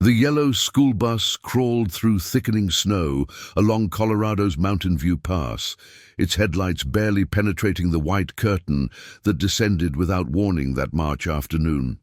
The yellow school bus crawled through thickening snow along Colorado's Mountain View Pass, its headlights barely penetrating the white curtain that descended without warning that March afternoon.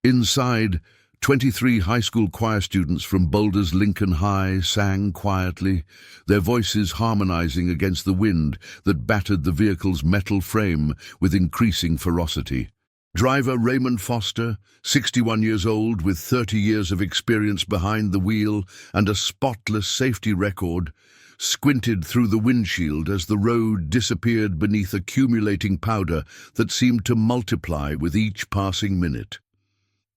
Inside, 23 high school choir students from Boulder's Lincoln High sang quietly, their voices harmonizing against the wind that battered the vehicle's metal frame with increasing ferocity. Driver Raymond Foster, 61 years old with 30 years of experience behind the wheel and a spotless safety record, squinted through the windshield as the road disappeared beneath accumulating powder that seemed to multiply with each passing minute.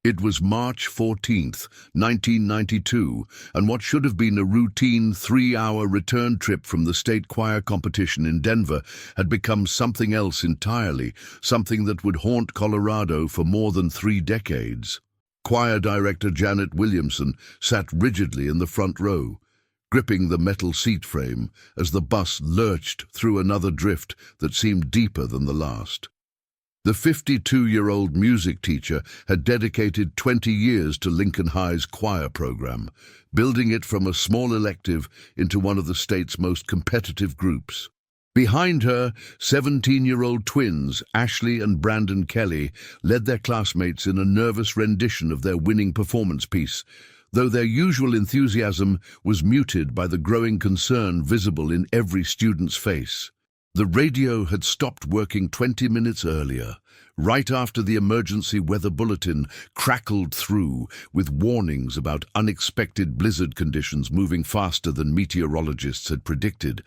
It was March 14th, 1992, and what should have been a routine 3-hour return trip from the state choir competition in Denver had become something else entirely, something that would haunt Colorado for more than 3 decades. Choir director Janet Williamson sat rigidly in the front row, gripping the metal seat frame as the bus lurched through another drift that seemed deeper than the last. The 52-year-old music teacher had dedicated 20 years to Lincoln High's choir program, building it from a small elective into one of the state's most competitive groups. Behind her, 17-year-old twins, Ashley and Brandon Kelly, led their classmates in a nervous rendition of their winning performance piece, though their usual enthusiasm was muted by the growing concern visible in every student's face. The radio had stopped working 20 minutes earlier, right after the emergency weather bulletin crackled through with warnings about unexpected blizzard conditions moving faster than meteorologists had predicted,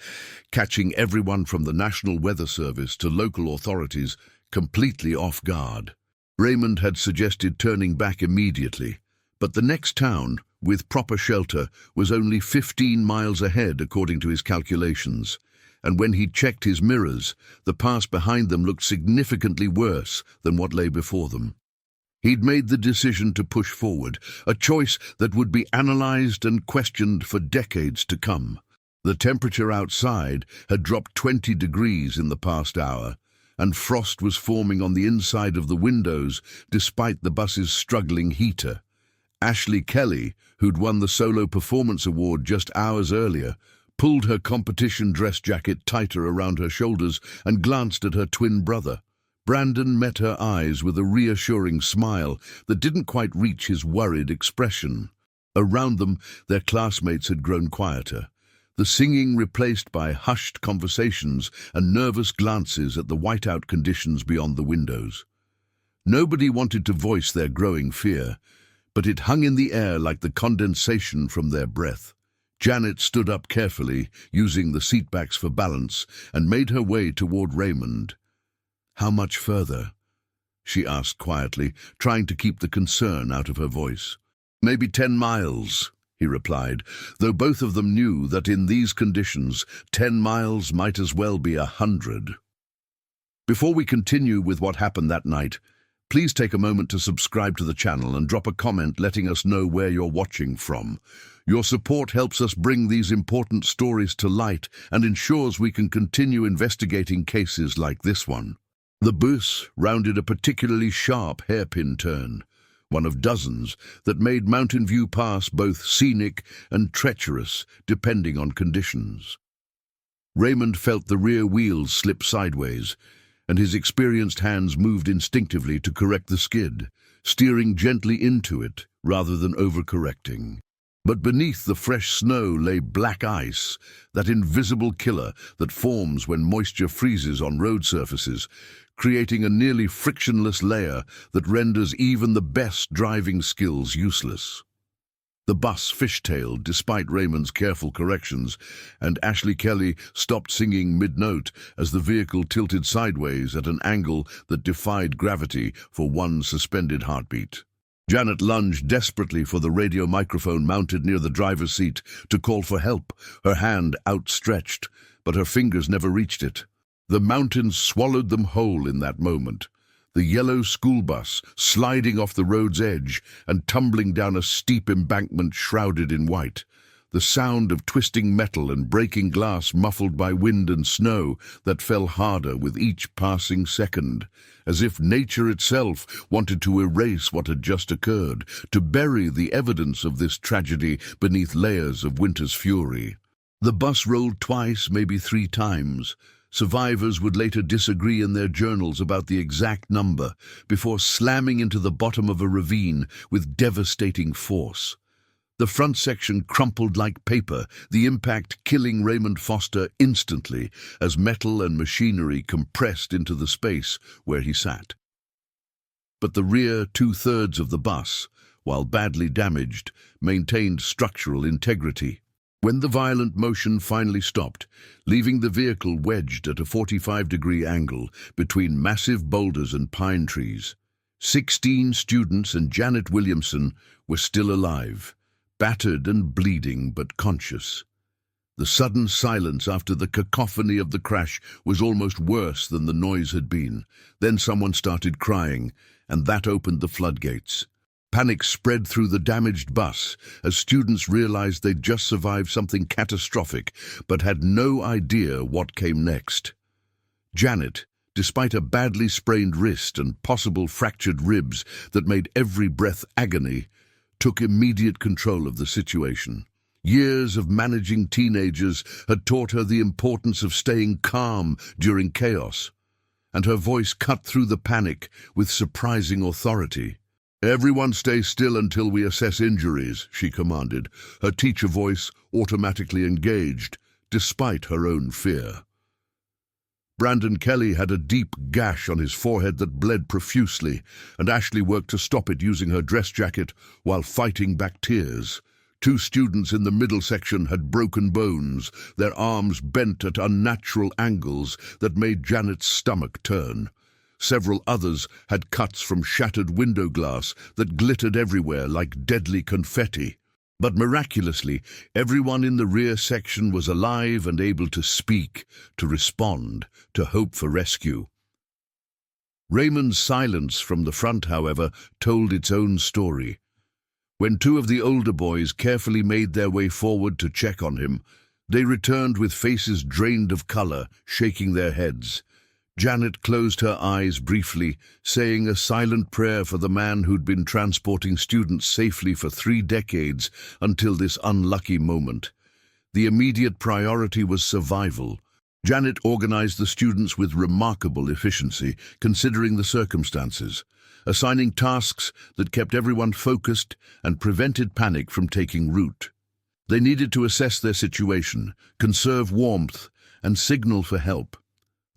catching everyone from the National Weather Service to local authorities completely off guard. Raymond had suggested turning back immediately, but the next town, with proper shelter, was only 15 miles ahead according to his calculations. And when he checked his mirrors, the pass behind them looked significantly worse than what lay before them. He'd made the decision to push forward, a choice that would be analyzed and questioned for decades to come. The temperature outside had dropped 20 degrees in the past hour, and frost was forming on the inside of the windows despite the bus's struggling heater. Ashley Kelly, who'd won the Solo Performance Award just hours earlier, pulled her competition dress jacket tighter around her shoulders and glanced at her twin brother. Brandon met her eyes with a reassuring smile that didn't quite reach his worried expression. Around them, their classmates had grown quieter, the singing replaced by hushed conversations and nervous glances at the whiteout conditions beyond the windows. Nobody wanted to voice their growing fear, but it hung in the air like the condensation from their breath. Janet stood up carefully, using the seatbacks for balance, and made her way toward Raymond. "How much further?" she asked quietly, trying to keep the concern out of her voice. "Maybe 10 miles, he replied, though both of them knew that in these conditions, 10 miles might as well be 100. Before we continue with what happened that night, please take a moment to subscribe to the channel and drop a comment letting us know where you're watching from. Your support helps us bring these important stories to light and ensures we can continue investigating cases like this one. The bus rounded a particularly sharp hairpin turn, one of dozens that made Mountain View Pass both scenic and treacherous depending on conditions. Raymond felt the rear wheels slip sideways, and his experienced hands moved instinctively to correct the skid, steering gently into it rather than overcorrecting. But beneath the fresh snow lay black ice, that invisible killer that forms when moisture freezes on road surfaces, creating a nearly frictionless layer that renders even the best driving skills useless. The bus fishtailed despite Raymond's careful corrections, and Ashley Kelly stopped singing mid-note as the vehicle tilted sideways at an angle that defied gravity for one suspended heartbeat. Janet lunged desperately for the radio microphone mounted near the driver's seat to call for help, her hand outstretched, but her fingers never reached it. The mountains swallowed them whole in that moment. The yellow school bus sliding off the road's edge and tumbling down a steep embankment shrouded in white. the sound of twisting metal and breaking glass muffled by wind and snow that fell harder with each passing second, as if nature itself wanted to erase what had just occurred, to bury the evidence of this tragedy beneath layers of winter's fury. The bus rolled twice, maybe 3 times. Survivors would later disagree in their journals about the exact number, before slamming into the bottom of a ravine with devastating force. The front section crumpled like paper, the impact killing Raymond Foster instantly as metal and machinery compressed into the space where he sat. But the rear 2/3 of the bus, while badly damaged, maintained structural integrity. When the violent motion finally stopped, leaving the vehicle wedged at a 45-degree angle between massive boulders and pine trees, 16 students and Janet Williamson were still alive, battered and bleeding but conscious. The sudden silence after the cacophony of the crash was almost worse than the noise had been. Then someone started crying, and that opened the floodgates. Panic spread through the damaged bus as students realized they'd just survived something catastrophic but had no idea what came next. Janet, despite a badly sprained wrist and possible fractured ribs that made every breath agony, took immediate control of the situation. Years of managing teenagers had taught her the importance of staying calm during chaos, and her voice cut through the panic with surprising authority. "Everyone stay still until we assess injuries," she commanded, her teacher voice automatically engaged, despite her own fear. Brandon Kelly had a deep gash on his forehead that bled profusely, and Ashley worked to stop it using her dress jacket while fighting back tears. 2 students in the middle section had broken bones, their arms bent at unnatural angles that made Janet's stomach turn. Several others had cuts from shattered window glass that glittered everywhere like deadly confetti. But miraculously, everyone in the rear section was alive and able to speak, to respond, to hope for rescue. Raymond's silence from the front, however, told its own story. When 2 of the older boys carefully made their way forward to check on him, they returned with faces drained of color, shaking their heads. Janet closed her eyes briefly, saying a silent prayer for the man who'd been transporting students safely for 3 decades until this unlucky moment. The immediate priority was survival. Janet organized the students with remarkable efficiency, considering the circumstances, assigning tasks that kept everyone focused and prevented panic from taking root. They needed to assess their situation, conserve warmth, and signal for help.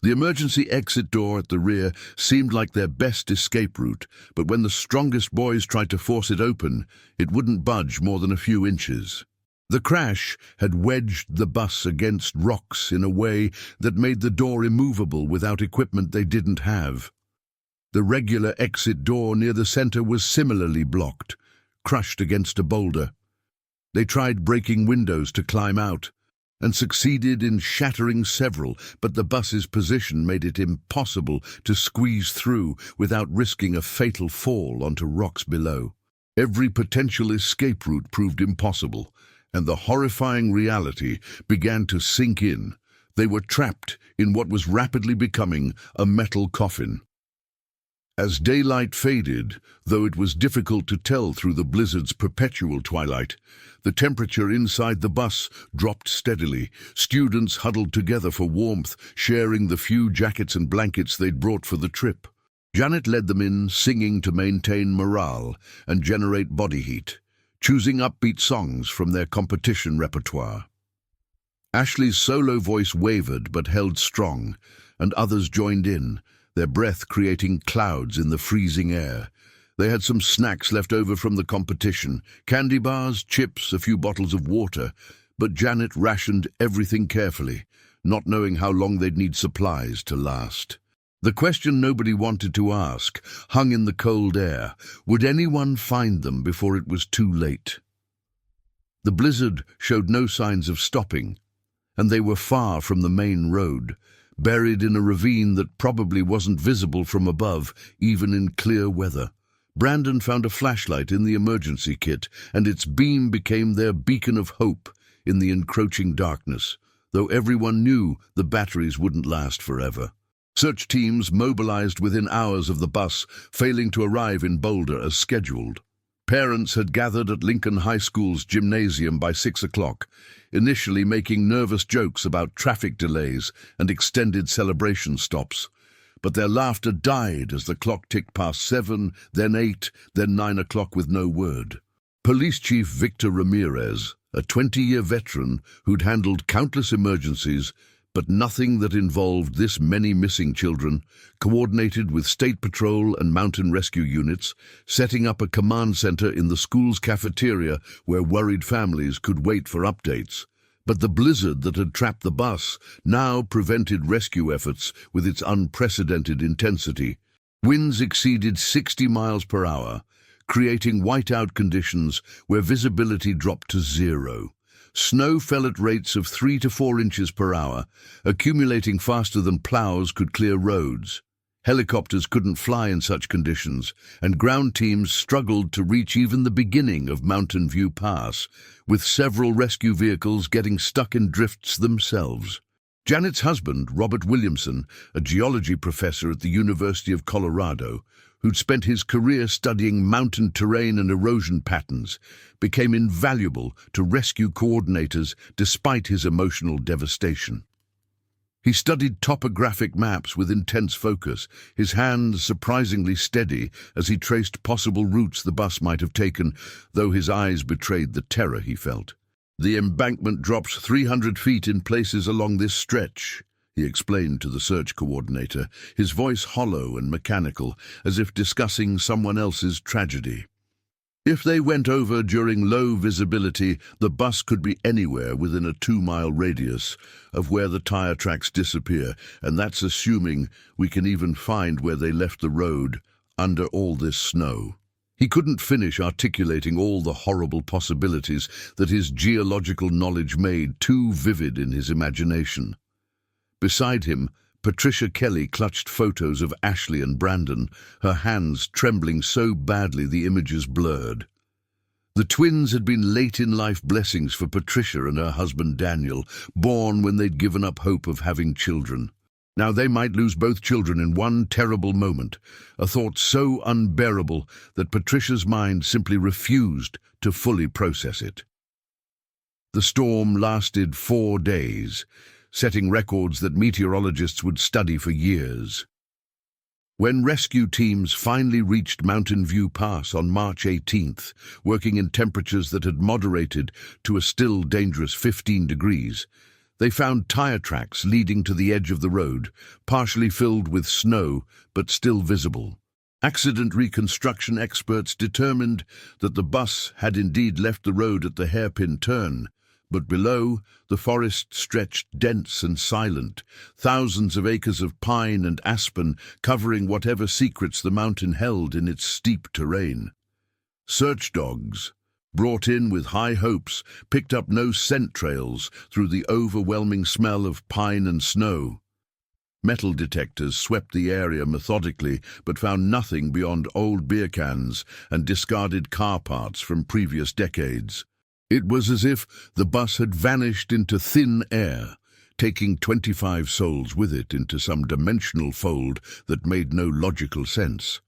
The emergency exit door at the rear seemed like their best escape route, but when the strongest boys tried to force it open, it wouldn't budge more than a few inches. The crash had wedged the bus against rocks in a way that made the door immovable without equipment they didn't have. The regular exit door near the center was similarly blocked, crushed against a boulder. They tried breaking windows to climb out, and succeeded in shattering several, but the bus's position made it impossible to squeeze through without risking a fatal fall onto rocks below. Every potential escape route proved impossible, and the horrifying reality began to sink in. They were trapped in what was rapidly becoming a metal coffin. As daylight faded, though it was difficult to tell through the blizzard's perpetual twilight, the temperature inside the bus dropped steadily. Students huddled together for warmth, sharing the few jackets and blankets they'd brought for the trip. Janet led them in, singing to maintain morale and generate body heat, choosing upbeat songs from their competition repertoire. Ashley's solo voice wavered but held strong, and others joined in, their breath creating clouds in the freezing air. They had some snacks left over from the competition, candy bars, chips, a few bottles of water, but Janet rationed everything carefully, not knowing how long they'd need supplies to last. The question nobody wanted to ask hung in the cold air. Would anyone find them before it was too late? The blizzard showed no signs of stopping, and they were far from the main road, buried in a ravine that probably wasn't visible from above, even in clear weather. Brandon found a flashlight in the emergency kit, and its beam became their beacon of hope, in the encroaching darkness, though everyone knew the batteries wouldn't last forever. Search teams mobilized within hours of the bus, failing to arrive in Boulder as scheduled. Parents had gathered at Lincoln High School's gymnasium by 6 o'clock, initially making nervous jokes about traffic delays and extended celebration stops. But their laughter died as the clock ticked past 7, then 8, then 9 o'clock with no word. Police Chief Victor Ramirez, a 20-year veteran who'd handled countless emergencies, but nothing that involved this many missing children, coordinated with State Patrol and mountain rescue units, setting up a command center in the school's cafeteria where worried families could wait for updates. But the blizzard that had trapped the bus now prevented rescue efforts with its unprecedented intensity. Winds exceeded 60 miles per hour, creating whiteout conditions where visibility dropped to 0. Snow fell at rates of 3 to 4 inches per hour, accumulating faster than plows could clear roads. Helicopters couldn't fly in such conditions, and ground teams struggled to reach even the beginning of Mountain View Pass, with several rescue vehicles getting stuck in drifts themselves. Janet's husband, Robert Williamson, a geology professor at the University of Colorado, who'd spent his career studying mountain terrain and erosion patterns, became invaluable to rescue coordinators despite his emotional devastation. He studied topographic maps with intense focus, his hands surprisingly steady as he traced possible routes the bus might have taken, though his eyes betrayed the terror he felt. "The embankment drops 300 feet in places along this stretch," he explained to the search coordinator, his voice hollow and mechanical, as if discussing someone else's tragedy. If they went over during low visibility, the bus could be anywhere within a 2-mile radius of where the tire tracks disappear, and that's assuming we can even find where they left the road under all this snow. He couldn't finish articulating all the horrible possibilities that his geological knowledge made too vivid in his imagination. Beside him, Patricia Kelly clutched photos of Ashley and Brandon, her hands trembling so badly the images blurred. The twins had been late-in-life blessings for Patricia and her husband Daniel, born when they'd given up hope of having children. Now they might lose both children in one terrible moment, a thought so unbearable that Patricia's mind simply refused to fully process it. The storm lasted 4 days, setting records that meteorologists would study for years. When rescue teams finally reached Mountain View Pass on March 18th, working in temperatures that had moderated to a still dangerous 15 degrees, they found tire tracks leading to the edge of the road, partially filled with snow but still visible. Accident reconstruction experts determined that the bus had indeed left the road at the hairpin turn, but below, the forest stretched dense and silent, thousands of acres of pine and aspen covering whatever secrets the mountain held in its steep terrain. Search dogs, brought in with high hopes, picked up no scent trails through the overwhelming smell of pine and snow. Metal detectors swept the area methodically, but found nothing beyond old beer cans and discarded car parts from previous decades. It was as if the bus had vanished into thin air, taking 25 souls with it into some dimensional fold that made no logical sense.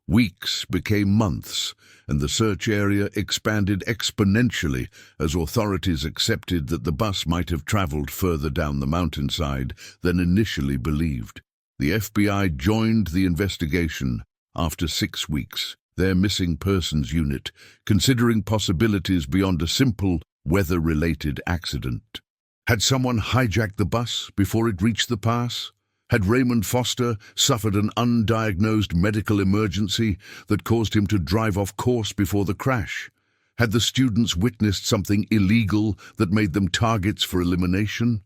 Weeks became months, and the search area expanded exponentially as authorities accepted that the bus might have traveled further down the mountainside than initially believed. The FBI joined the investigation after 6 weeks, their missing persons unit, considering possibilities beyond a simple weather-related accident. Had someone hijacked the bus before it reached the pass? Had Raymond Foster suffered an undiagnosed medical emergency that caused him to drive off course before the crash? Had the students witnessed something illegal that made them targets for elimination?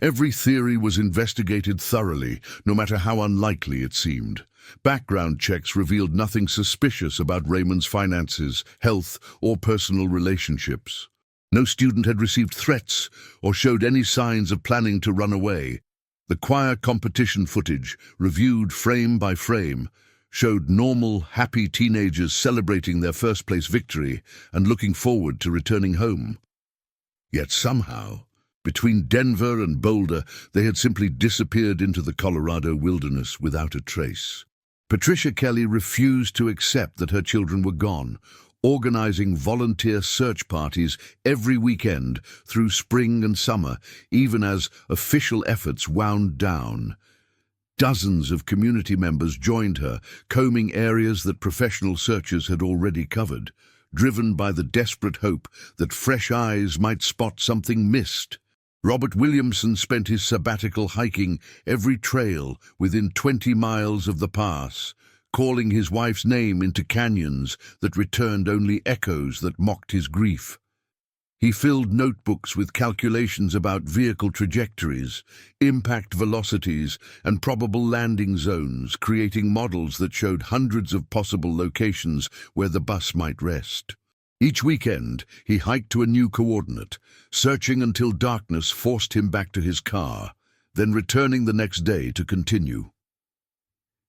Every theory was investigated thoroughly, no matter how unlikely it seemed. Background checks revealed nothing suspicious about Raymond's finances, health, or personal relationships. No student had received threats or showed any signs of planning to run away. The choir competition footage, reviewed frame by frame, showed normal, happy teenagers celebrating their first-place victory and looking forward to returning home. Yet somehow, between Denver and Boulder, they had simply disappeared into the Colorado wilderness without a trace. Patricia Kelly refused to accept that her children were gone, organizing volunteer search parties every weekend through spring and summer, even as official efforts wound down. Dozens of community members joined her, combing areas that professional searchers had already covered, driven by the desperate hope that fresh eyes might spot something missed. Robert Williamson spent his sabbatical hiking every trail within 20 miles of the pass, calling his wife's name into canyons that returned only echoes that mocked his grief. He filled notebooks with calculations about vehicle trajectories, impact velocities, and probable landing zones, creating models that showed hundreds of possible locations where the bus might rest. Each weekend, he hiked to a new coordinate, searching until darkness forced him back to his car, then returning the next day to continue.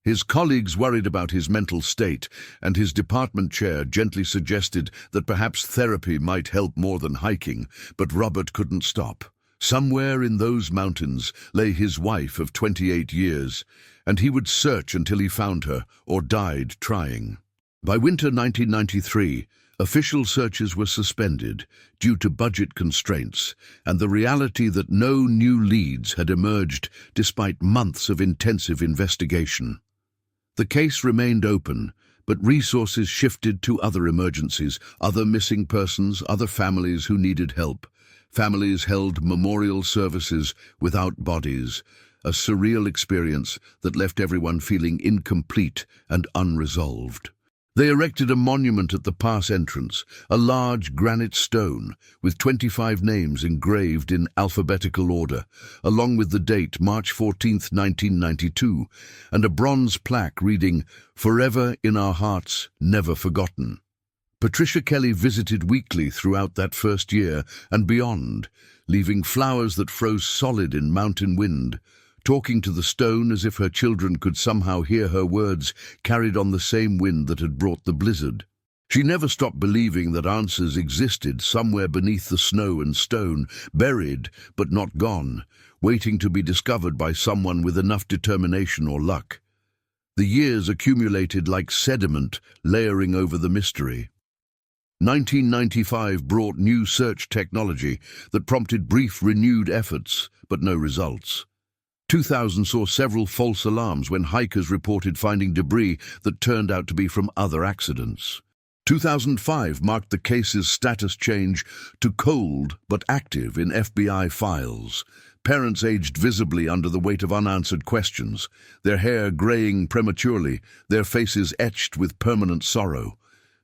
His colleagues worried about his mental state, and his department chair gently suggested that perhaps therapy might help more than hiking, but Robert couldn't stop. Somewhere in those mountains lay his wife of 28 years, and he would search until he found her or died trying. By winter 1993, official searches were suspended due to budget constraints and the reality that no new leads had emerged despite months of intensive investigation. The case remained open, but resources shifted to other emergencies, other missing persons, other families who needed help. Families held memorial services without bodies, a surreal experience that left everyone feeling incomplete and unresolved. They erected a monument at the pass entrance, a large granite stone with 25 names engraved in alphabetical order, along with the date March 14, 1992, and a bronze plaque reading, "Forever in our hearts, never forgotten." Patricia Kelly visited weekly throughout that first year and beyond, leaving flowers that froze solid in mountain wind, talking to the stone as if her children could somehow hear her words carried on the same wind that had brought the blizzard. She never stopped believing that answers existed somewhere beneath the snow and stone, buried but not gone, waiting to be discovered by someone with enough determination or luck. The years accumulated like sediment, layering over the mystery. 1995 brought new search technology that prompted brief, renewed efforts, but no results. 2000 saw several false alarms when hikers reported finding debris that turned out to be from other accidents. 2005 marked the case's status change to cold but active in FBI files. Parents aged visibly under the weight of unanswered questions, their hair graying prematurely, their faces etched with permanent sorrow.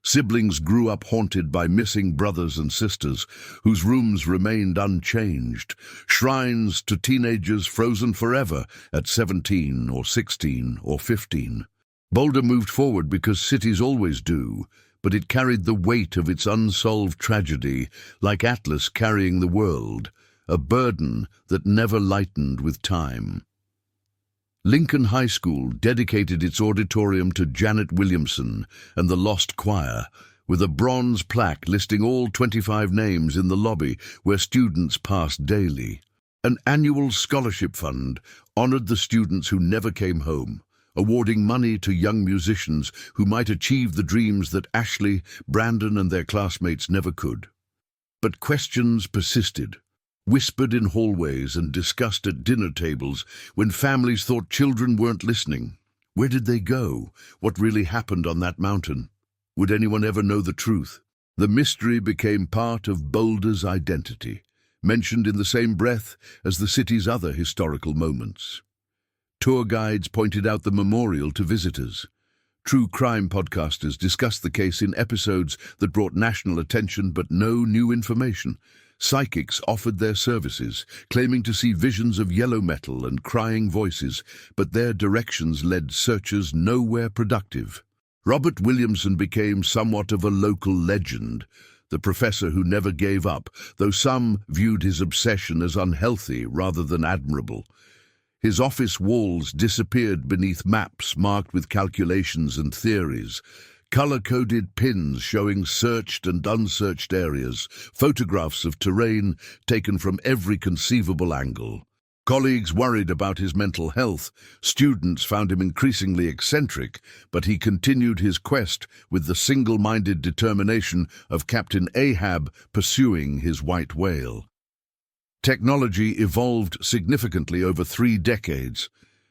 Siblings grew up haunted by missing brothers and sisters, whose rooms remained unchanged, shrines to teenagers frozen forever at 17 or 16 or 15. Boulder moved forward because cities always do, but it carried the weight of its unsolved tragedy, like Atlas carrying the world, a burden that never lightened with time. Lincoln High School dedicated its auditorium to Janet Williamson and the Lost Choir, with a bronze plaque listing all 25 names in the lobby where students passed daily. An annual scholarship fund honored the students who never came home, awarding money to young musicians who might achieve the dreams that Ashley, Brandon, and their classmates never could. But questions persisted, whispered in hallways and discussed at dinner tables when families thought children weren't listening. Where did they go? What really happened on that mountain? Would anyone ever know the truth? The mystery became part of Boulder's identity, mentioned in the same breath as the city's other historical moments. Tour guides pointed out the memorial to visitors. True crime podcasters discussed the case in episodes that brought national attention but no new information. Psychics offered their services, claiming to see visions of yellow metal and crying voices, but their directions led searchers nowhere productive. Robert Williamson became somewhat of a local legend, the professor who never gave up, though some viewed his obsession as unhealthy rather than admirable. His office walls disappeared beneath maps marked with calculations and theories, color-coded pins showing searched and unsearched areas, photographs of terrain taken from every conceivable angle. Colleagues worried about his mental health. Students found him increasingly eccentric, but he continued his quest with the single-minded determination of Captain Ahab pursuing his white whale. Technology evolved significantly over 3 decades,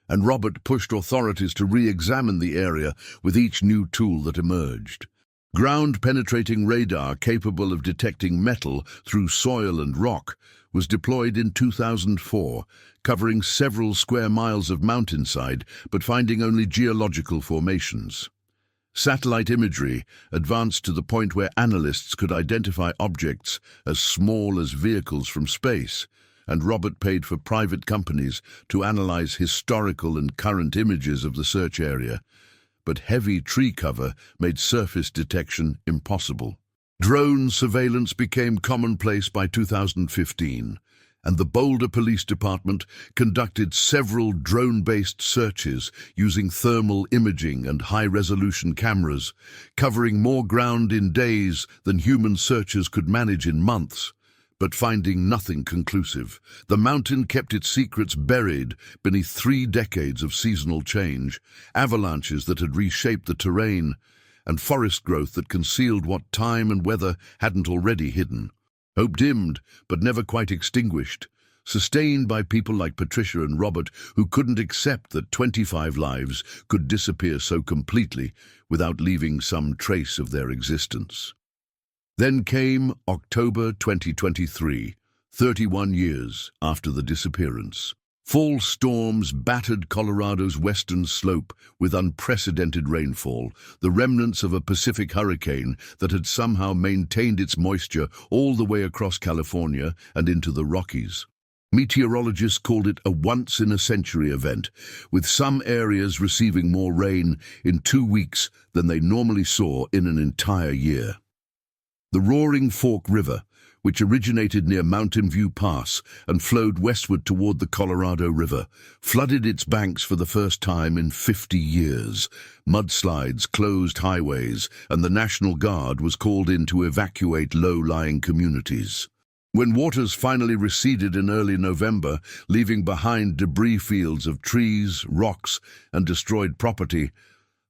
and Robert pushed authorities to re-examine the area with each new tool that emerged. Ground-penetrating radar capable of detecting metal through soil and rock was deployed in 2004, covering several square miles of mountainside but finding only geological formations. Satellite imagery advanced to the point where analysts could identify objects as small as vehicles from space, and Robert paid for private companies to analyze historical and current images of the search area, but heavy tree cover made surface detection impossible. Drone surveillance became commonplace by 2015, and the Boulder Police Department conducted several drone-based searches using thermal imaging and high-resolution cameras, covering more ground in days than human searchers could manage in months, but finding nothing conclusive. The mountain kept its secrets buried beneath 3 decades of seasonal change, avalanches that had reshaped the terrain, and forest growth that concealed what time and weather hadn't already hidden. Hope dimmed, but never quite extinguished, sustained by people like Patricia and Robert, who couldn't accept that 25 lives could disappear so completely without leaving some trace of their existence. Then came October 2023, 31 years after the disappearance. Fall storms battered Colorado's western slope with unprecedented rainfall, the remnants of a Pacific hurricane that had somehow maintained its moisture all the way across California and into the Rockies. Meteorologists called it a once-in-a-century event, with some areas receiving more rain in 2 weeks than they normally saw in an entire year. The Roaring Fork River, which originated near Mountain View Pass and flowed westward toward the Colorado River, flooded its banks for the first time in 50 years. Mudslides closed highways, and the National Guard was called in to evacuate low-lying communities. When waters finally receded in early November, leaving behind debris fields of trees, rocks, and destroyed property,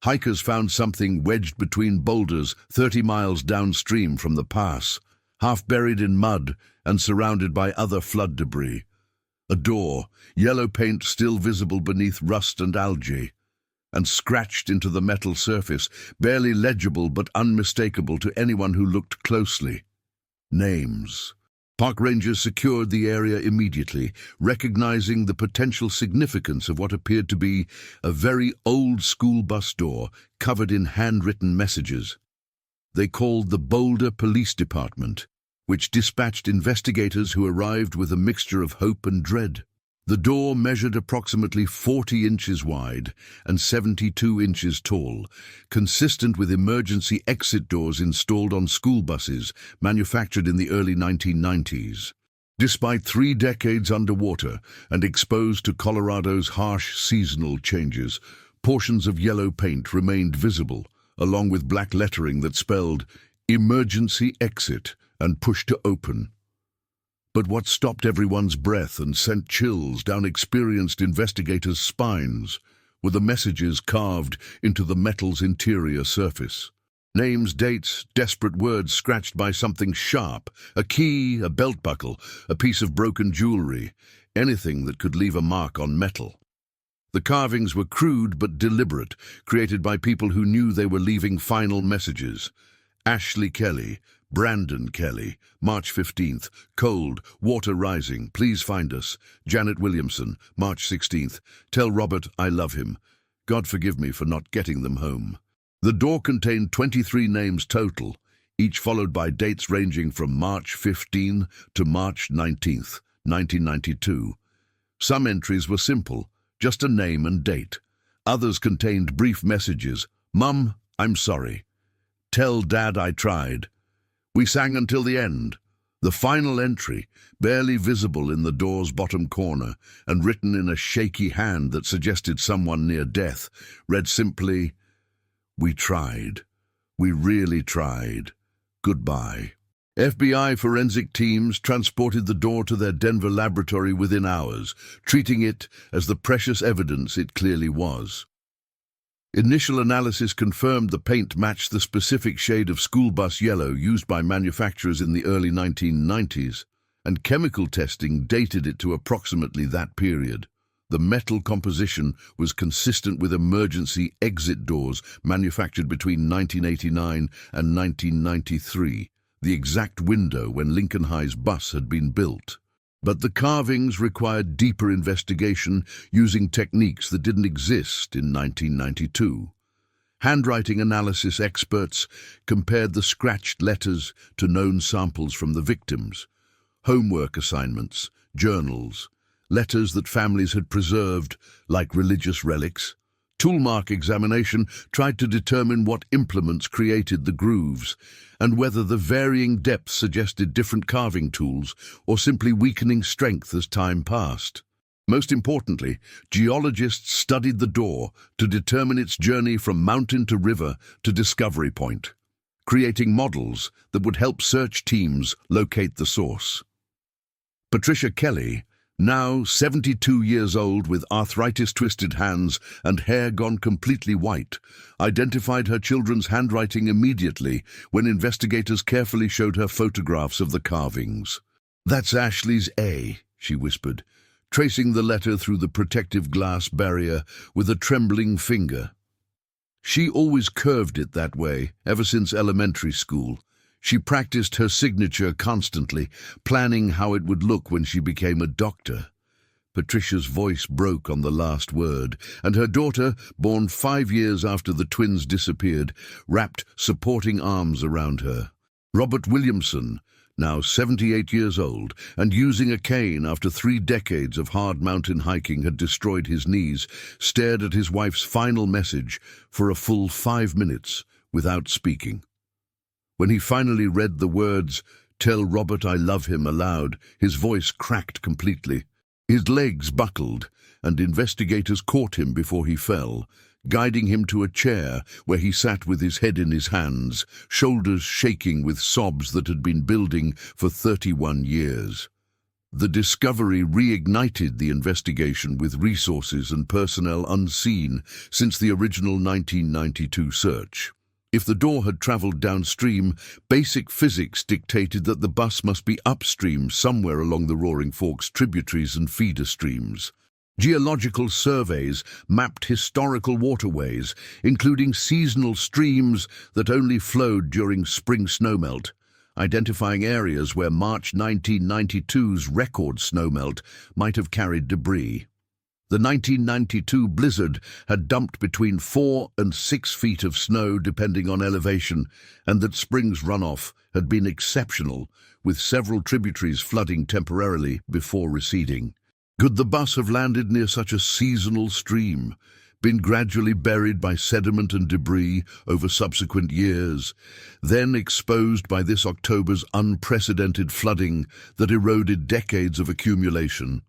hikers found something wedged between boulders 30 miles downstream from the pass, half buried in mud and surrounded by other flood debris. A door, yellow paint still visible beneath rust and algae, and scratched into the metal surface, barely legible but unmistakable to anyone who looked closely. Names. Park rangers secured the area immediately, recognizing the potential significance of what appeared to be a very old school bus door covered in handwritten messages. They called the Boulder Police Department, which dispatched investigators who arrived with a mixture of hope and dread. The door measured approximately 40 inches wide and 72 inches tall, consistent with emergency exit doors installed on school buses manufactured in the early 1990s. Despite 3 decades underwater and exposed to Colorado's harsh seasonal changes, portions of yellow paint remained visible, along with black lettering that spelled "Emergency Exit" and "Push to Open." But what stopped everyone's breath and sent chills down experienced investigators' spines were the messages carved into the metal's interior surface. Names, dates, desperate words scratched by something sharp, a key, a belt buckle, a piece of broken jewelry, anything that could leave a mark on metal. The carvings were crude but deliberate, created by people who knew they were leaving final messages. Ashley Kelly, Brandon Kelly, March 15th, cold, water rising, please find us. Janet Williamson, March 16th, tell Robert I love him. God forgive me for not getting them home. The door contained 23 names total, each followed by dates ranging from March 15 to March 19th, 1992. Some entries were simple, just a name and date. Others contained brief messages. Mum, I'm sorry. Tell Dad I tried. We sang until the end. The final entry, barely visible in the door's bottom corner and written in a shaky hand that suggested someone near death, read simply, "We tried. We really tried. Goodbye. FBI forensic teams transported the door to their Denver laboratory within hours, treating it as the precious evidence it clearly was. Initial analysis confirmed the paint matched the specific shade of school bus yellow used by manufacturers in the early 1990s, and chemical testing dated it to approximately that period. The metal composition was consistent with emergency exit doors manufactured between 1989 and 1993, the exact window when Lincoln High's bus had been built. But the carvings required deeper investigation using techniques that didn't exist in 1992. Handwriting analysis experts compared the scratched letters to known samples from the victims, homework assignments, journals, letters that families had preserved like religious relics. Toolmark examination tried to determine what implements created the grooves and whether the varying depths suggested different carving tools or simply weakening strength as time passed. Most importantly, geologists studied the door to determine its journey from mountain to river to discovery point, creating models that would help search teams locate the source. Patricia Kelly, now 72 years old with arthritis-twisted hands and hair gone completely white, identified her children's handwriting immediately when investigators carefully showed her photographs of the carvings. "That's Ashley's A," she whispered, tracing the letter through the protective glass barrier with a trembling finger. She always curved it that way, ever since elementary school. She practiced her signature constantly, planning how it would look when she became a doctor. Patricia's voice broke on the last word, and her daughter, born 5 years after the twins disappeared, wrapped supporting arms around her. Robert Williamson, now 78 years old, and using a cane after 3 decades of hard mountain hiking had destroyed his knees, stared at his wife's final message for a full 5 minutes without speaking. When he finally read the words, "Tell Robert I love him," aloud, his voice cracked completely. His legs buckled, and investigators caught him before he fell, guiding him to a chair where he sat with his head in his hands, shoulders shaking with sobs that had been building for 31 years. The discovery reignited the investigation with resources and personnel unseen since the original 1992 search. If the door had traveled downstream, basic physics dictated that the bus must be upstream somewhere along the Roaring Fork's tributaries and feeder streams. Geological surveys mapped historical waterways, including seasonal streams that only flowed during spring snowmelt, identifying areas where March 1992's record snowmelt might have carried debris. The 1992 blizzard had dumped between 4 and 6 feet of snow depending on elevation, and that spring's runoff had been exceptional, with several tributaries flooding temporarily before receding. Could the bus have landed near such a seasonal stream, been gradually buried by sediment and debris over subsequent years, then exposed by this October's unprecedented flooding that eroded decades of accumulation?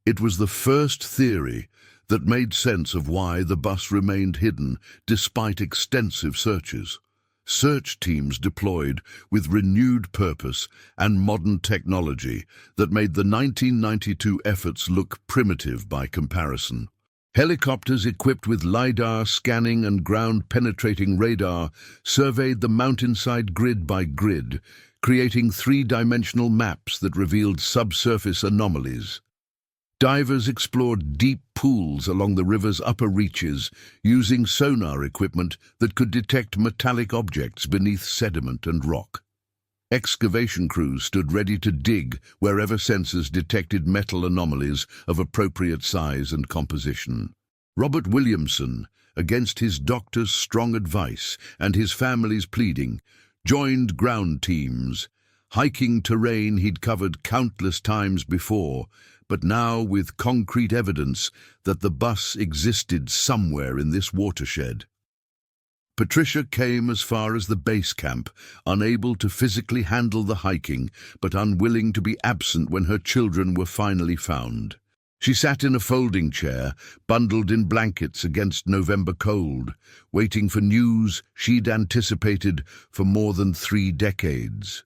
It was the first theory that made sense of why the bus remained hidden despite extensive searches. Search teams deployed with renewed purpose and modern technology that made the 1992 efforts look primitive by comparison. Helicopters equipped with LiDAR scanning and ground-penetrating radar surveyed the mountainside grid by grid, creating 3-dimensional maps that revealed subsurface anomalies. Divers explored deep pools along the river's upper reaches using sonar equipment that could detect metallic objects beneath sediment and rock. Excavation crews stood ready to dig wherever sensors detected metal anomalies of appropriate size and composition. Robert Williamson, against his doctor's strong advice and his family's pleading, joined ground teams, hiking terrain he'd covered countless times before, but now with concrete evidence that the bus existed somewhere in this watershed. Patricia came as far as the base camp, unable to physically handle the hiking, but unwilling to be absent when her children were finally found. She sat in a folding chair, bundled in blankets against November cold, waiting for news she'd anticipated for more than 3 decades.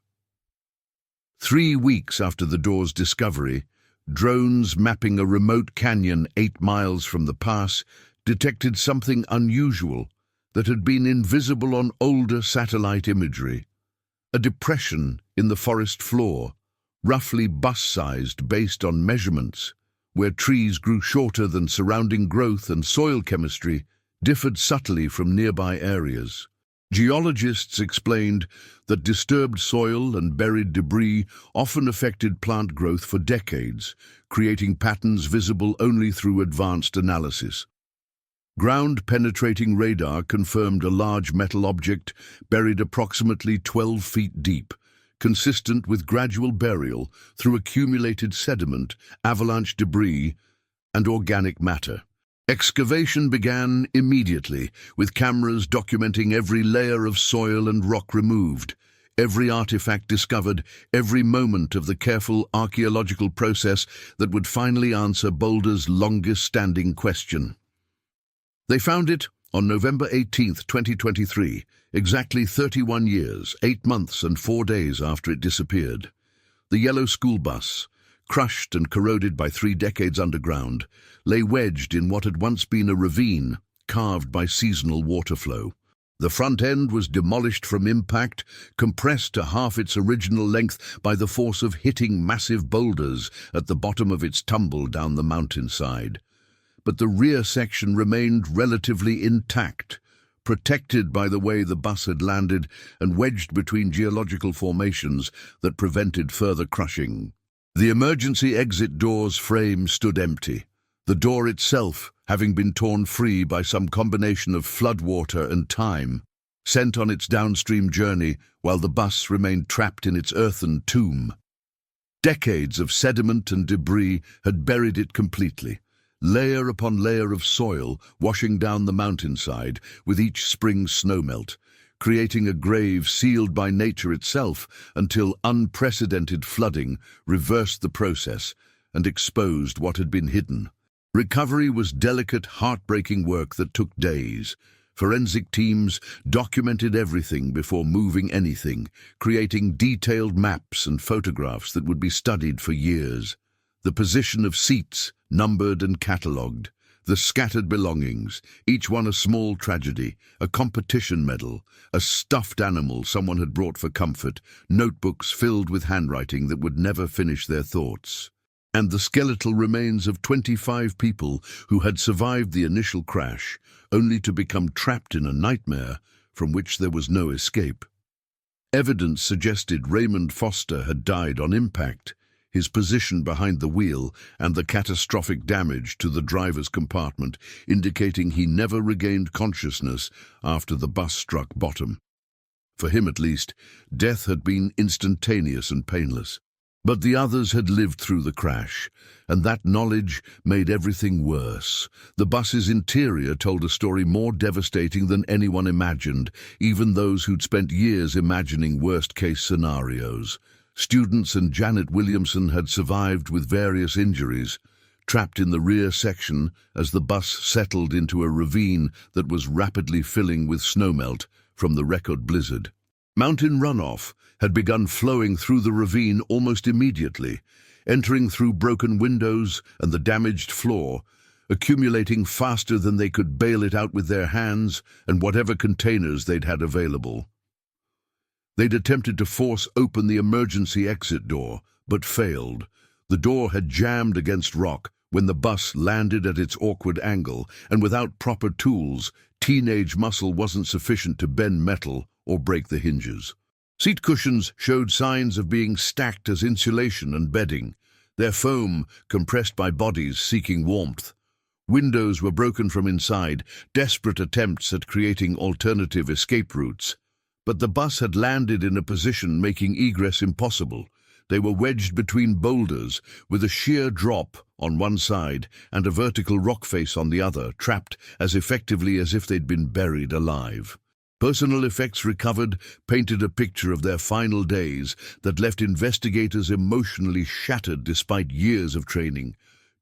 3 weeks after the door's discovery, drones mapping a remote canyon 8 miles from the pass detected something unusual that had been invisible on older satellite imagery. A depression in the forest floor, roughly bus-sized based on measurements, where trees grew shorter than surrounding growth and soil chemistry differed subtly from nearby areas. Geologists explained that disturbed soil and buried debris often affected plant growth for decades, creating patterns visible only through advanced analysis. Ground-penetrating radar confirmed a large metal object buried approximately 12 feet deep, consistent with gradual burial through accumulated sediment, avalanche debris, and organic matter. Excavation began immediately, with cameras documenting every layer of soil and rock removed, every artifact discovered, every moment of the careful archaeological process that would finally answer Boulder's longest-standing question. They found it on November 18, 2023, exactly 31 years, 8 months and 4 days after it disappeared. The yellow school bus, crushed and corroded by 3 decades underground, lay wedged in what had once been a ravine carved by seasonal water flow. The front end was demolished from impact, compressed to half its original length by the force of hitting massive boulders at the bottom of its tumble down the mountainside. But the rear section remained relatively intact, protected by the way the bus had landed and wedged between geological formations that prevented further crushing. The emergency exit door's frame stood empty, the door itself having been torn free by some combination of floodwater and time, sent on its downstream journey while the bus remained trapped in its earthen tomb. Decades of sediment and debris had buried it completely, layer upon layer of soil washing down the mountainside with each spring's snowmelt, creating a grave sealed by nature itself until unprecedented flooding reversed the process and exposed what had been hidden. Recovery was delicate, heartbreaking work that took days. Forensic teams documented everything before moving anything, creating detailed maps and photographs that would be studied for years. The position of seats, numbered and catalogued, the scattered belongings, each one a small tragedy, a competition medal, a stuffed animal someone had brought for comfort, notebooks filled with handwriting that would never finish their thoughts, and the skeletal remains of 25 people who had survived the initial crash, only to become trapped in a nightmare from which there was no escape. Evidence suggested Raymond Foster had died on impact, his position behind the wheel and the catastrophic damage to the driver's compartment indicating he never regained consciousness after the bus struck bottom. For him at least, death had been instantaneous and painless. But the others had lived through the crash, and that knowledge made everything worse. The bus's interior told a story more devastating than anyone imagined, even those who'd spent years imagining worst-case scenarios. Students and Janet Williamson had survived with various injuries, trapped in the rear section as the bus settled into a ravine that was rapidly filling with snowmelt from the record blizzard. Mountain runoff had begun flowing through the ravine almost immediately, entering through broken windows and the damaged floor, accumulating faster than they could bail it out with their hands and whatever containers they'd had available. They'd attempted to force open the emergency exit door, but failed. The door had jammed against rock when the bus landed at its awkward angle, and without proper tools, teenage muscle wasn't sufficient to bend metal or break the hinges. Seat cushions showed signs of being stacked as insulation and bedding, their foam compressed by bodies seeking warmth. Windows were broken from inside, desperate attempts at creating alternative escape routes. But the bus had landed in a position making egress impossible. They were wedged between boulders, with a sheer drop on one side and a vertical rock face on the other, trapped as effectively as if they'd been buried alive. Personal effects recovered painted a picture of their final days that left investigators emotionally shattered despite years of training.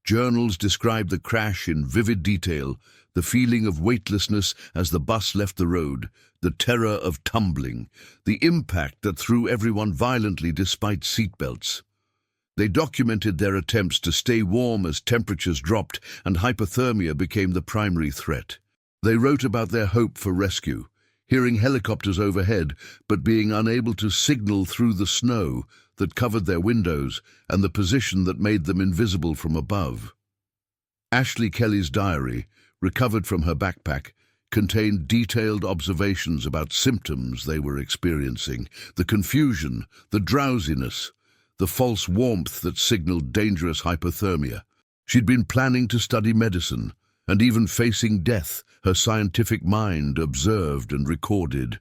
Journals describe the crash in vivid detail, the feeling of weightlessness as the bus left the road, the terror of tumbling, the impact that threw everyone violently despite seatbelts. They documented their attempts to stay warm as temperatures dropped and hypothermia became the primary threat. They wrote about their hope for rescue, hearing helicopters overhead but being unable to signal through the snow that covered their windows and the position that made them invisible from above. Ashley Kelly's diary, recovered from her backpack, contained detailed observations about symptoms they were experiencing, the confusion, the drowsiness, the false warmth that signaled dangerous hypothermia. She'd been planning to study medicine, and even facing death, her scientific mind observed and recorded.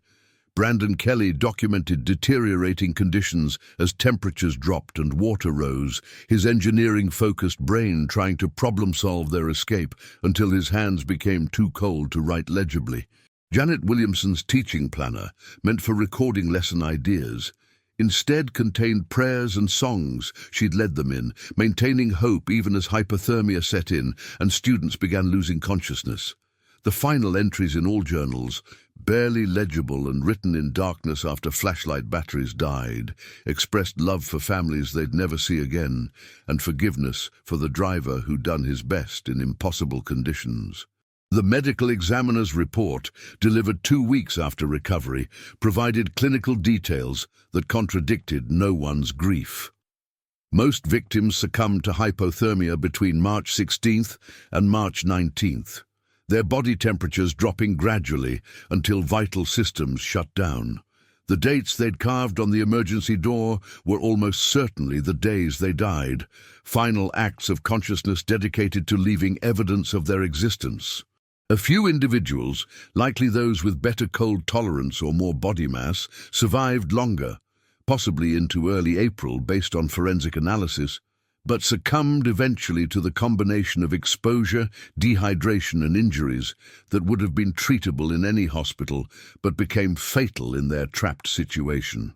Brandon Kelly documented deteriorating conditions as temperatures dropped and water rose, his engineering-focused brain trying to problem-solve their escape until his hands became too cold to write legibly. Janet Williamson's teaching planner, meant for recording lesson ideas, instead contained prayers and songs she'd led them in, maintaining hope even as hypothermia set in and students began losing consciousness. The final entries in all journals, barely legible and written in darkness after flashlight batteries died, expressed love for families they'd never see again and forgiveness for the driver who'd done his best in impossible conditions. The medical examiner's report, delivered 2 weeks after recovery, provided clinical details that contradicted no one's grief. Most victims succumbed to hypothermia between March 16th and March 19th, their body temperatures dropping gradually until vital systems shut down. The dates they'd carved on the emergency door were almost certainly the days they died, final acts of consciousness dedicated to leaving evidence of their existence. A few individuals, likely those with better cold tolerance or more body mass, survived longer, possibly into early April based on forensic analysis, but succumbed eventually to the combination of exposure, dehydration and injuries that would have been treatable in any hospital but became fatal in their trapped situation.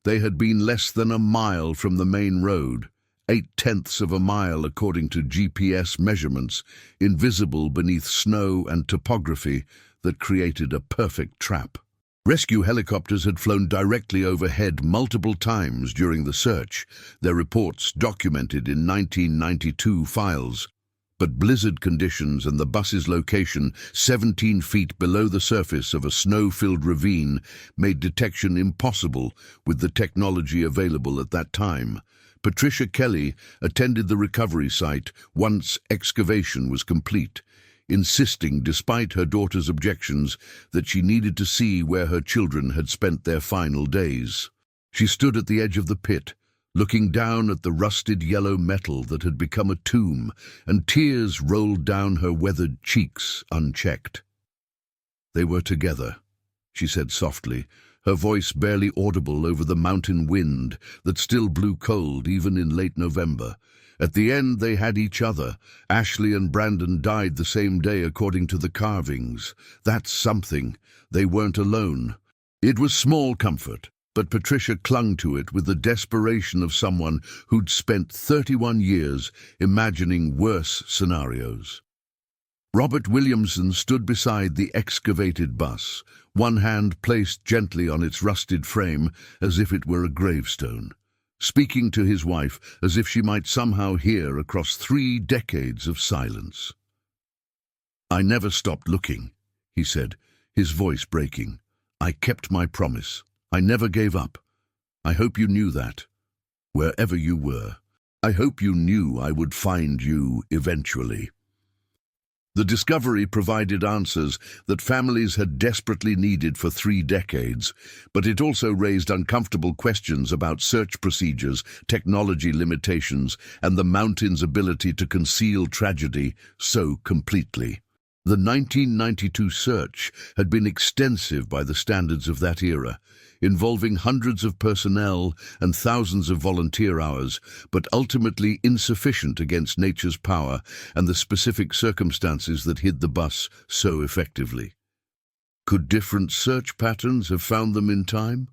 They had been less than a mile from the main road, 0.8 of a mile according to GPS measurements, invisible beneath snow and topography that created a perfect trap. Rescue helicopters had flown directly overhead multiple times during the search, their reports documented in 1992 files. But blizzard conditions and the bus's location 17 feet below the surface of a snow-filled ravine made detection impossible with the technology available at that time. Patricia Kelly attended the recovery site once excavation was complete, insisting, despite her daughter's objections, that she needed to see where her children had spent their final days. She stood at the edge of the pit, looking down at the rusted yellow metal that had become a tomb, and tears rolled down her weathered cheeks unchecked. "They were together," she said softly, her voice barely audible over the mountain wind that still blew cold even in late November. At the end they had each other. Ashley and Brandon died the same day according to the carvings. That's something. They weren't alone. It was small comfort, but Patricia clung to it with the desperation of someone who'd spent 31 years imagining worse scenarios. Robert Williamson stood beside the excavated bus, one hand placed gently on its rusted frame as if it were a gravestone, speaking to his wife as if she might somehow hear across 3 decades of silence. "I never stopped looking," he said, his voice breaking. "I kept my promise. I never gave up. I hope you knew that. Wherever you were. I hope you knew I would find you eventually." The discovery provided answers that families had desperately needed for 3 decades, but it also raised uncomfortable questions about search procedures, technology limitations, and the mountain's ability to conceal tragedy so completely. The 1992 search had been extensive by the standards of that era, involving hundreds of personnel and thousands of volunteer hours, but ultimately insufficient against nature's power and the specific circumstances that hid the bus so effectively. Could different search patterns have found them in time?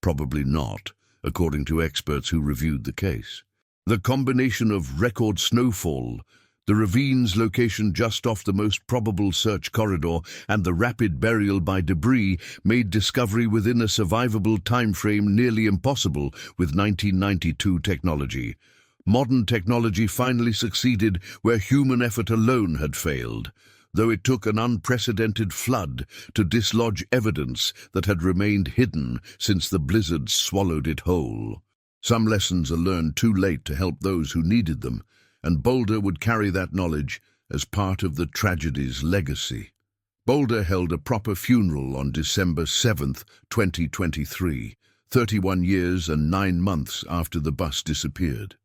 Probably not, according to experts who reviewed the case. The combination of record snowfall, the ravine's location just off the most probable search corridor, and the rapid burial by debris made discovery within a survivable time frame nearly impossible with 1992 technology. Modern technology finally succeeded where human effort alone had failed, though it took an unprecedented flood to dislodge evidence that had remained hidden since the blizzard swallowed it whole. Some lessons are learned too late to help those who needed them, and Boulder would carry that knowledge as part of the tragedy's legacy. Boulder held a proper funeral on December 7, 2023, 31 years and 9 months after the bus disappeared.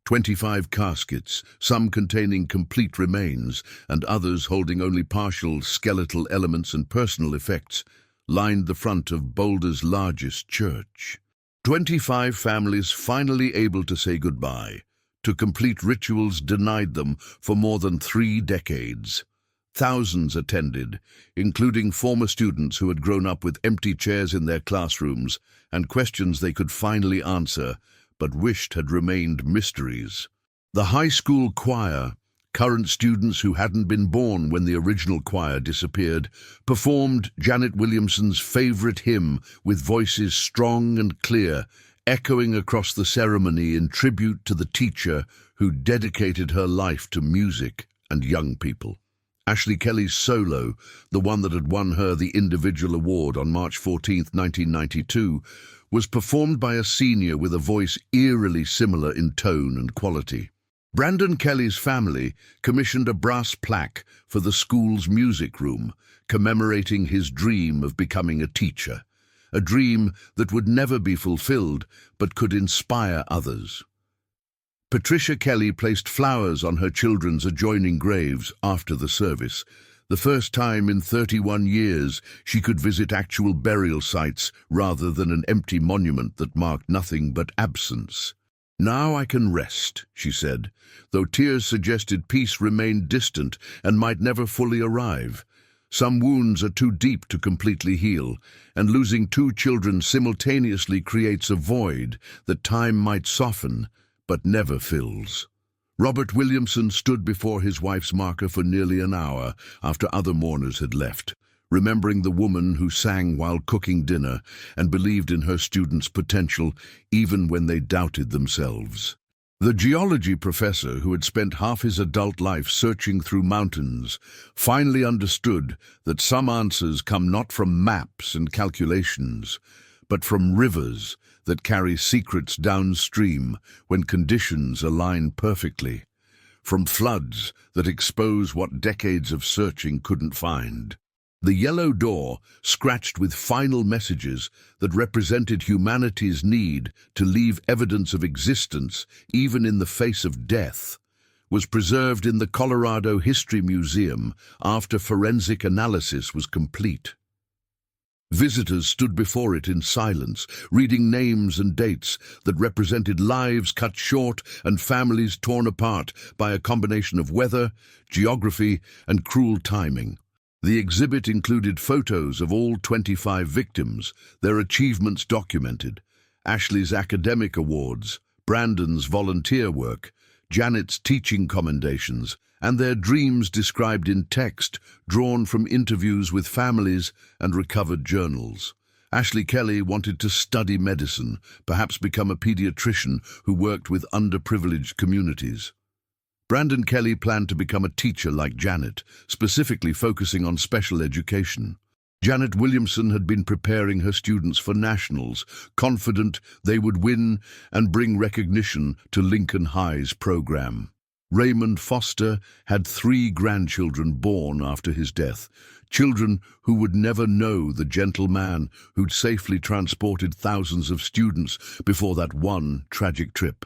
25 caskets, some containing complete remains and others holding only partial skeletal elements and personal effects, lined the front of Boulder's largest church. 25 families finally able to say goodbye to complete rituals denied them for more than 3 decades. Thousands attended, including former students who had grown up with empty chairs in their classrooms and questions they could finally answer, but wished had remained mysteries. The high school choir, current students who hadn't been born when the original choir disappeared, performed Janet Williamson's favorite hymn with voices strong and clear, echoing across the ceremony in tribute to the teacher who dedicated her life to music and young people. Ashley Kelly's solo, the one that had won her the individual award on March 14, 1992, was performed by a senior with a voice eerily similar in tone and quality. Brandon Kelly's family commissioned a brass plaque for the school's music room, commemorating his dream of becoming a teacher, a dream that would never be fulfilled but could inspire others. Patricia Kelly placed flowers on her children's adjoining graves after the service, the first time in 31 years she could visit actual burial sites rather than an empty monument that marked nothing but absence. "Now I can rest," she said, though tears suggested peace remained distant and might never fully arrive. Some wounds are too deep to completely heal, and losing 2 children simultaneously creates a void that time might soften, but never fills. Robert Williamson stood before his wife's marker for nearly an hour after other mourners had left, remembering the woman who sang while cooking dinner and believed in her students' potential even when they doubted themselves. The geology professor, who had spent half his adult life searching through mountains, finally understood that some answers come not from maps and calculations, but from rivers that carry secrets downstream when conditions align perfectly, from floods that expose what decades of searching couldn't find. The yellow door, scratched with final messages that represented humanity's need to leave evidence of existence even in the face of death, was preserved in the Colorado History Museum after forensic analysis was complete. Visitors stood before it in silence, reading names and dates that represented lives cut short and families torn apart by a combination of weather, geography, and cruel timing. The exhibit included photos of all 25 victims, their achievements documented, Ashley's academic awards, Brandon's volunteer work, Janet's teaching commendations, and their dreams described in text, drawn from interviews with families and recovered journals. Ashley Kelly wanted to study medicine, perhaps become a pediatrician who worked with underprivileged communities. Brandon Kelly planned to become a teacher like Janet, specifically focusing on special education. Janet Williamson had been preparing her students for nationals, confident they would win and bring recognition to Lincoln High's program. Raymond Foster had 3 grandchildren born after his death, children who would never know the gentle man who'd safely transported thousands of students before that one tragic trip.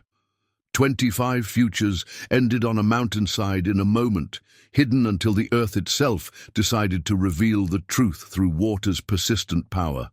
25 futures ended on a mountainside in a moment, hidden until the earth itself decided to reveal the truth through water's persistent power.